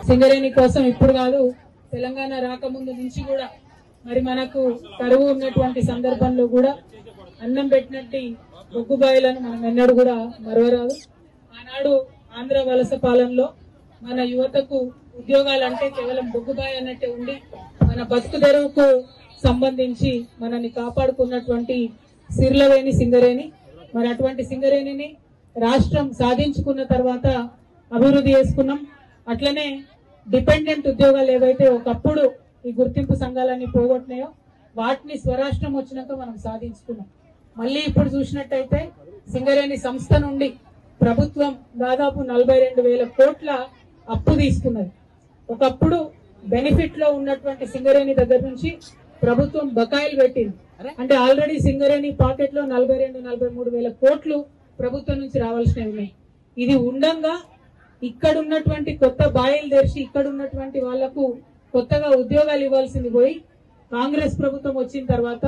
సింగరేణి కోసం ఇప్పుడు కాదు, తెలంగాణ రాకముందు నుంచి కూడా మరి మనకు కరువు ఉన్నటువంటి సందర్భంలో కూడా అన్నం పెట్టినట్టు బొగ్గుబాయిలను మనం ఎన్నడూ కూడా మరవరాదు. ఆనాడు ఆంధ్ర వలస పాలనలో మన యువతకు ఉద్యోగాలంటే కేవలం బొగ్గుబాయి అన్నట్టే ఉండి మన బతుకు తెరువుకు సంబంధించి మనల్ని కాపాడుకున్నటువంటి సిర్లవేణి సింగరేణి. మరి అటువంటి సింగరేణిని రాష్ట్రం సాధించుకున్న తర్వాత అభివృద్ధి చేసుకున్నాం. అట్లనే డిపెండెంట్ ఉద్యోగాలు ఏవైతే ఒకప్పుడు ఈ గుర్తింపు సంఘాలన్నీ పోగొట్టినాయో వాటిని స్వరాష్ట్రం వచ్చినాక మనం సాధించుకున్నాం. మళ్ళీ ఇప్పుడు చూసినట్టయితే సింగరేణి సంస్థ నుండి ప్రభుత్వం దాదాపు 42,000 కోట్ల అప్పు తీసుకున్నది. ఒకప్పుడు బెనిఫిట్ లో ఉన్నటువంటి సింగరేణి దగ్గర నుంచి ప్రభుత్వం బకాయిలు పెట్టింది. అంటే ఆల్రెడీ సింగరేణి పాకెట్ లో 42-43,000 కోట్లు ప్రభుత్వం నుంచి రావాల్సినవి ఉన్నాయి. ఇది ఉండంగా ఇక్కడ ఉన్నటువంటి కొత్త బాయిలు తెరిచి ఇక్కడ ఉన్నటువంటి వాళ్లకు కొత్తగా ఉద్యోగాలు ఇవ్వాల్సింది పోయి కాంగ్రెస్ ప్రభుత్వం వచ్చిన తర్వాత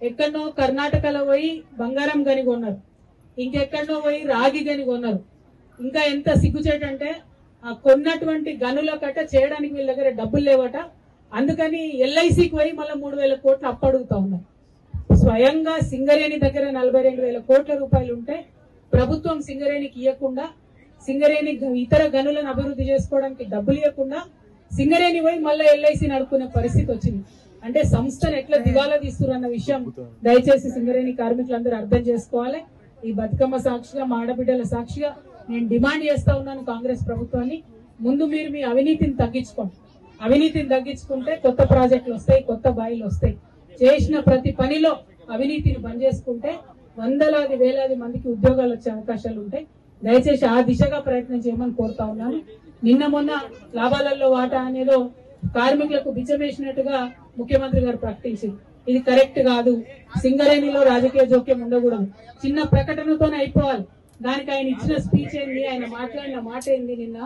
ఎక్కడనో కర్ణాటకలో పోయి బంగారం గని కొన్నారు, ఇంకెక్కడనో పోయి రాగి గని కొన్నారు. ఇంకా ఎంత సిగ్గుచేటంటే ఆ కొన్నటువంటి గనుల కట్ట చేయడానికి వీళ్ళ దగ్గర డబ్బులు లేవట. అందుకని ఎల్ఐసికి పోయి మళ్ళీ 3,000 కోట్లు అప్పడుగుతా ఉన్నారు. స్వయంగా సింగరేణి దగ్గర 42,000 కోట్ల రూపాయలు ఉంటే ప్రభుత్వం సింగరేణికి ఇవ్వకుండా, సింగరేణి ఇతర గనులను అభివృద్ధి చేసుకోవడానికి డబ్బులు ఇవ్వకుండా సింగరేణి పోయి మళ్ళీ ఎల్ఐసి నడుపుకునే పరిస్థితి వచ్చింది. అంటే సంస్థను ఎట్లా దివాలా తీస్తున్నారు అన్న విషయం దయచేసి సింగరేణి కార్మికులందరూ అర్థం చేసుకోవాలి. ఈ బతుకమ్మ సాక్షిగా, మా ఆడబిడ్డల సాక్షిగా నేను డిమాండ్ చేస్తా ఉన్నాను కాంగ్రెస్ ప్రభుత్వాన్ని, ముందు మీరు మీ అవినీతిని తగ్గించుకోండి. అవినీతిని తగ్గించుకుంటే కొత్త ప్రాజెక్టులు వస్తాయి, కొత్త బాయిలు వస్తాయి. చేసిన ప్రతి పనిలో అవినీతిని బంద్ చేసుకుంటే వందలాది వేలాది మందికి ఉద్యోగాలు వచ్చే అవకాశాలు ఉంటాయి. దయచేసి ఆ దిశగా ప్రయత్నం చేయమని కోరుతా ఉన్నాను. నిన్న మొన్న లాభాలలో వాటా అనేదో కార్మికులకు బిచ్చమేసినట్టుగా ముఖ్యమంత్రి గారు ప్రకటించింది. ఇది కరెక్ట్ కాదు. సింగరేణిలో రాజకీయ జోక్యం ఉండకూడదు. చిన్న ప్రకటనతోనే అయిపోవాలి. దానికి ఆయన ఇచ్చిన స్పీచ్ ఏంది, ఆయన మాట్లాడిన మాట ఏంది, నిన్న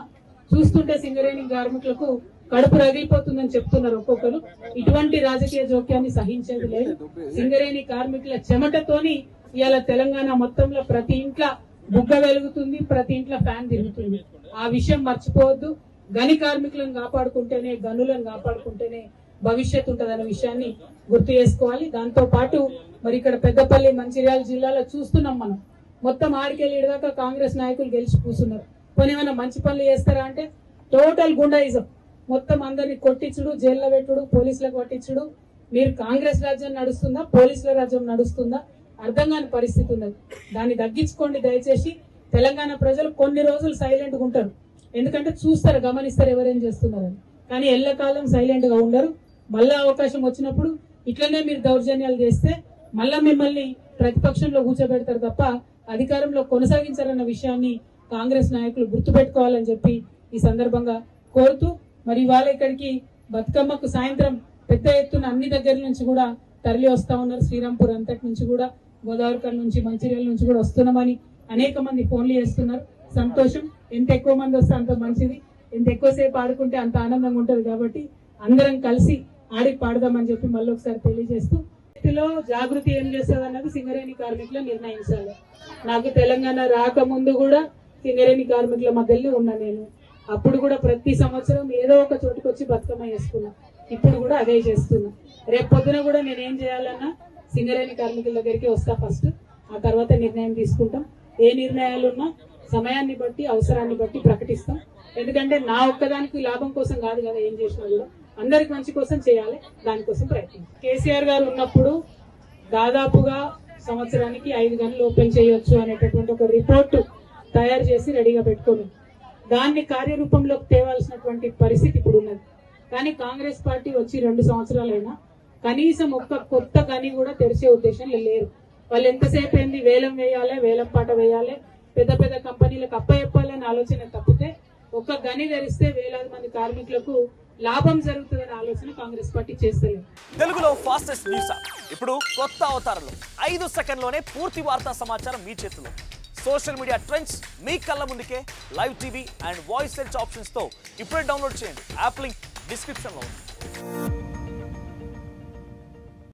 చూస్తుంటే సింగరేణి కార్మికులకు కడుపు రగిలిపోతుందని చెప్తున్నారు ఒక్కొక్కరు. ఇటువంటి రాజకీయ జోక్యాన్ని సహించేది లేదు. సింగరేణి కార్మికుల చెమటతోని ఇవాళ తెలంగాణ మొత్తంలో ప్రతి ఇంట్లో బుగ్గ వెలుగుతుంది, ప్రతి ఇంట్లో ఫ్యాన్ తిరుగుతుంది. ఆ విషయం మర్చిపోవద్దు. గని కార్మికులను కాపాడుకుంటేనే, గనులను కాపాడుకుంటేనే భవిష్యత్తు ఉంటదనే విషయాన్ని గుర్తు చేసుకోవాలి. దాంతో పాటు మరి ఇక్కడ పెద్దపల్లి, మంచిర్యాల జిల్లాలో చూస్తున్నాం మనం, మొత్తం ఆడికెళ్ళి ఇడదాకా కాంగ్రెస్ నాయకులు గెలిచి కూర్చున్నారు. కొన్ని ఏమైనా మంచి పనులు చేస్తారా అంటే టోటల్ గుండాయిజం, మొత్తం అందరినీ కొట్టించుడు, జైల్లో పెట్టుడు, పోలీసులకు కొట్టించుడు. మీరు కాంగ్రెస్ రాజ్యం నడుస్తుందా, పోలీసుల రాజ్యం నడుస్తుందా అర్థం కాని పరిస్థితి ఉన్నది. దాన్ని తగ్గించుకోండి దయచేసి. తెలంగాణ ప్రజలు కొన్ని రోజులు సైలెంట్ గా ఉంటారు, ఎందుకంటే చూస్తారు, గమనిస్తారు ఎవరేం చేస్తున్నారని. కానీ ఎల్లకాలం సైలెంట్ గా ఉండరు. మళ్ళా అవకాశం వచ్చినప్పుడు ఇట్లనే మీరు దౌర్జన్యాలు చేస్తే మళ్ళా మిమ్మల్ని ప్రతిపక్షంలో కూర్చోబెడతారు తప్ప అధికారంలో కొనసాగించారన్న విషయాన్ని కాంగ్రెస్ నాయకులు గుర్తుపెట్టుకోవాలని చెప్పి ఈ సందర్భంగా కోరుతూ, మరి ఇవాళ ఇక్కడికి బతుకమ్మకు సాయంత్రం పెద్ద ఎత్తున అన్ని దగ్గర నుంచి కూడా తరలి వస్తా ఉన్నారు. శ్రీరాంపూర్ అంతటి నుంచి కూడా, గోదావరికల్ నుంచి, మంచిర్యాల నుంచి కూడా వస్తున్నామని అనేక మంది ఫోన్లు చేస్తున్నారు. సంతోషం. ఎంత ఎక్కువ మంది వస్తే అంత మంచిది, ఎంత ఎక్కువసేపు ఆడుకుంటే అంత ఆనందంగా ఉంటది. కాబట్టి అందరం కలిసి ఆడి పాడదామని చెప్పి మళ్ళీ ఒకసారి తెలియజేస్తూ, జాగృతి ఏం చేస్తుంది అన్నది సింగరేణి కార్మికులు నిర్ణయించాలి. నాకు తెలంగాణ రాకముందు కూడా సింగరేణి కార్మికుల మధ్యలో ఉన్నా నేను. అప్పుడు కూడా ప్రతి సంవత్సరం ఏదో ఒక చోటుకు వచ్చి బతుకమ్మ చేసుకున్నా. ఇప్పుడు కూడా అదే చేస్తున్నా. రేపు పొద్దున కూడా నేనేం చేయాలన్నా సింగరేణి కార్మికుల దగ్గరికి వస్తా ఫస్ట్, ఆ తర్వాత నిర్ణయం తీసుకుంటాం. ఏ నిర్ణయాలు ఉన్నా సమయాన్ని బట్టి, అవసరాన్ని బట్టి ప్రకటిస్తాం. ఎందుకంటే నా ఒక్కదానికి లాభం కోసం కాదు కదా, ఏం చేసినా కూడా అందరికి మంచి కోసం చేయాలి, దానికోసం ప్రయత్నం. కేసీఆర్ గారు ఉన్నప్పుడు దాదాపుగా సంవత్సరానికి 5 గనులు ఓపెన్ చేయొచ్చు అనేటటువంటి ఒక రిపోర్టు తయారు చేసి రెడీగా పెట్టుకోను. దాన్ని కార్యరూపంలోకి తేవాల్సినటువంటి పరిస్థితి ఇప్పుడు ఉన్నది. కానీ కాంగ్రెస్ పార్టీ వచ్చి 2 సంవత్సరాలైనా కనీసం ఒక్క కొత్త గని కూడా తెరిచే ఉద్దేశం లేరు. వాళ్ళు ఎంతసేపు ఏంది వేలం వేయాలి, వేలం పాట వేయాలి, పెద్ద పెద్ద కంపెనీలకు అప్పచెప్పాలని ఆలోచన తప్పితే ఒక్క గని తెరిస్తే వేలాది మంది కార్మికులకు లాభం జరుగుతుందనే ఆలోచన కాంగ్రెస్ పార్టీ చేస్తలేదు. తెలుగులో ఫాస్టెస్ట్ న్యూస్ ఇప్పుడు కొత్త అవతారంలో 5 సెకండ్లోనే పూర్తి వార్తా సమాచారం మీ చేతిలో. సోషల్ మీడియా ట్రెండ్స్ మీ కళ్ళ ముందుకే live TV and voice search options తో ఇప్పుడే డౌన్లోడ్ చేయండి. యాప్ లింక్ డిస్క్రిప్షన్ లో ఉంది.